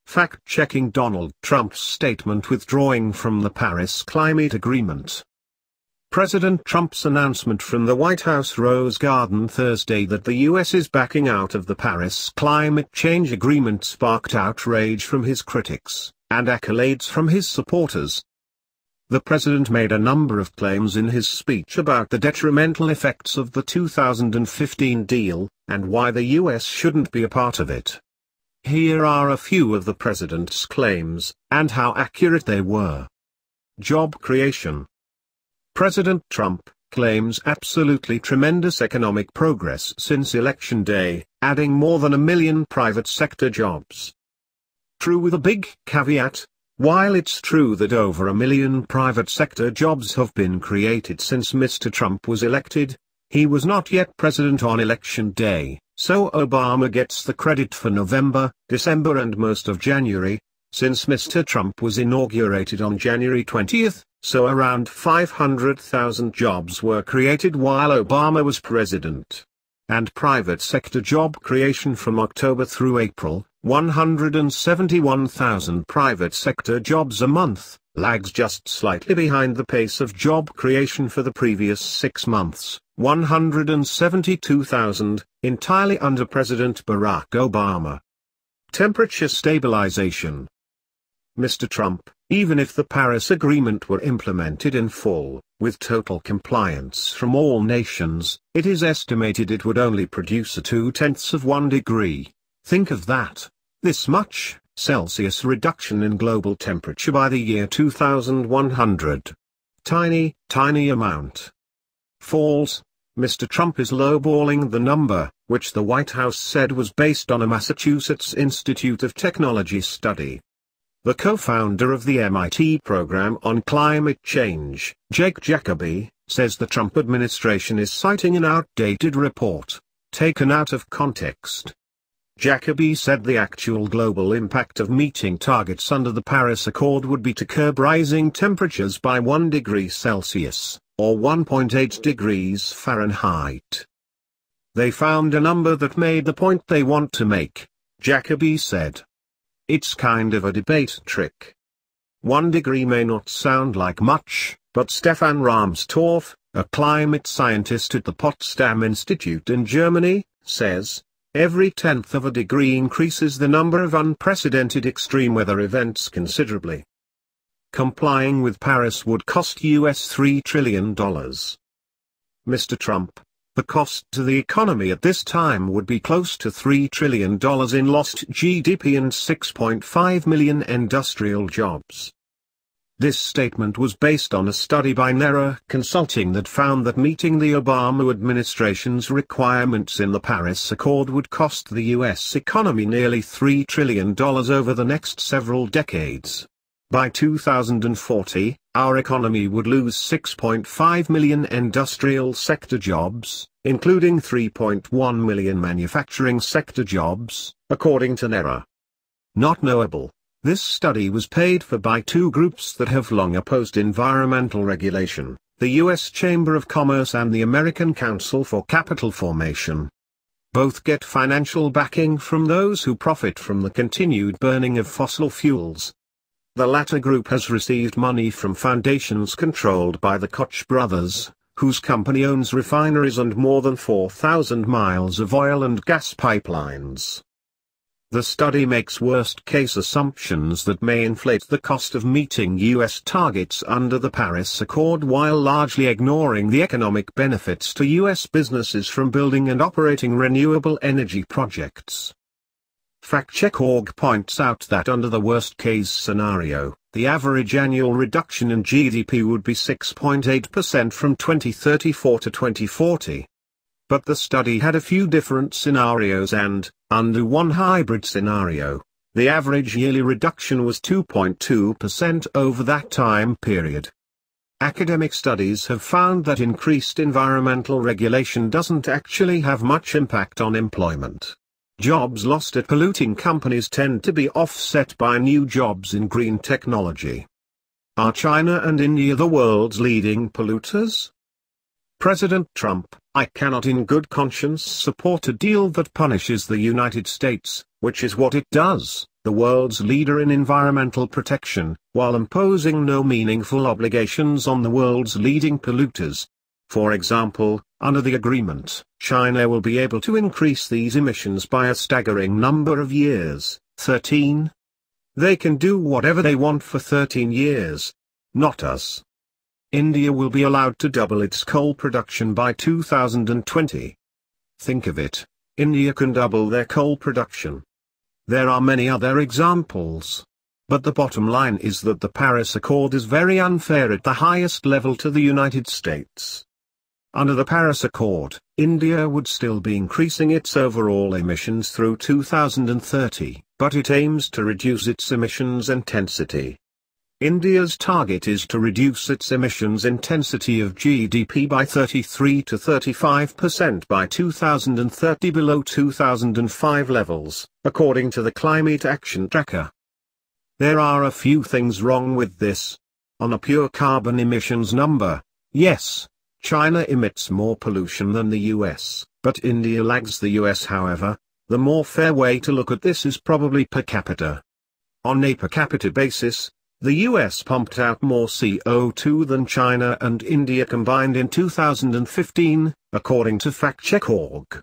Fact-checking Donald Trump's statement withdrawing from the Paris Climate Agreement. President Trump's announcement from the White House Rose Garden Thursday that the U.S. is backing out of the Paris Climate Change Agreement sparked outrage from his critics, and accolades from his supporters. The president made a number of claims in his speech about the detrimental effects of the 2015 deal, and why the U.S. shouldn't be a part of it. Here are a few of the president's claims, and how accurate they were. Job creation. President Trump claims absolutely tremendous economic progress since Election Day, adding more than 1 million private sector jobs. True with a big caveat. While it's true that over 1 million private sector jobs have been created since Mr. Trump was elected, he was not yet president on Election Day, so Obama gets the credit for November, December and most of January, since Mr. Trump was inaugurated on January 20th, so around 500,000 jobs were created while Obama was president. And private sector job creation from October through April, 171,000 private sector jobs a month, lags just slightly behind the pace of job creation for the previous 6 months, 172,000, entirely under President Barack Obama. Temperature stabilization. Mr. Trump, even if the Paris Agreement were implemented in full, with total compliance from all nations, it is estimated it would only produce a 0.2 degree. Think of that. This much Celsius reduction in global temperature by the year 2100. Tiny amount. False. Mr. Trump is lowballing the number, which the White House said was based on a Massachusetts Institute of Technology study. The co-founder of the MIT program on climate change, Jake Jacoby, says the Trump administration is citing an outdated report, taken out of context. Jacoby said the actual global impact of meeting targets under the Paris Accord would be to curb rising temperatures by 1 degree Celsius, or 1.8 degrees Fahrenheit. They found a number that made the point they want to make, Jacoby said. It's kind of a debate trick. 1 degree may not sound like much, but Stefan Rahmstorff, a climate scientist at the Potsdam Institute in Germany, says, every 1/10 degree increases the number of unprecedented extreme weather events considerably. Complying with Paris would cost US $3 trillion. Mr. Trump, the cost to the economy at this time would be close to $3 trillion in lost GDP and 6.5 million industrial jobs. This statement was based on a study by NERA Consulting that found that meeting the Obama administration's requirements in the Paris Accord would cost the U.S. economy nearly $3 trillion over the next several decades. By 2040, our economy would lose 6.5 million industrial sector jobs, including 3.1 million manufacturing sector jobs, according to NERA. Not knowable. This study was paid for by two groups that have long opposed environmental regulation, the U.S. Chamber of Commerce and the American Council for Capital Formation. Both get financial backing from those who profit from the continued burning of fossil fuels. The latter group has received money from foundations controlled by the Koch brothers, whose company owns refineries and more than 4,000 miles of oil and gas pipelines. The study makes worst-case assumptions that may inflate the cost of meeting U.S. targets under the Paris Accord while largely ignoring the economic benefits to U.S. businesses from building and operating renewable energy projects. FactCheck.org points out that under the worst-case scenario, the average annual reduction in GDP would be 6.8% from 2034 to 2040. But the study had a few different scenarios and, under one hybrid scenario, the average yearly reduction was 2.2% over that time period. Academic studies have found that increased environmental regulation doesn't actually have much impact on employment. Jobs lost at polluting companies tend to be offset by new jobs in green technology. Are China and India the world's leading polluters? President Trump, I cannot in good conscience support a deal that punishes the United States, which is what it does. the world's leader in environmental protection, while imposing no meaningful obligations on the world's leading polluters. For example, under the agreement, China will be able to increase these emissions by a staggering number of years, 13. They can do whatever they want for 13 years. Not us. India will be allowed to double its coal production by 2020. Think of it, India can double their coal production. There are many other examples. But the bottom line is that the Paris Accord is very unfair at the highest level to the United States. Under the Paris Accord, India would still be increasing its overall emissions through 2030, but it aims to reduce its emissions intensity. India's target is to reduce its emissions intensity of GDP by 33 to 35% by 2030 below 2005 levels, according to the Climate Action Tracker. There are a few things wrong with this. On a pure carbon emissions number, yes, China emits more pollution than the US, but India lags the US. However, the more fair way to look at this is probably per capita. On a per capita basis, the US pumped out more CO2 than China and India combined in 2015, according to FactCheck.org.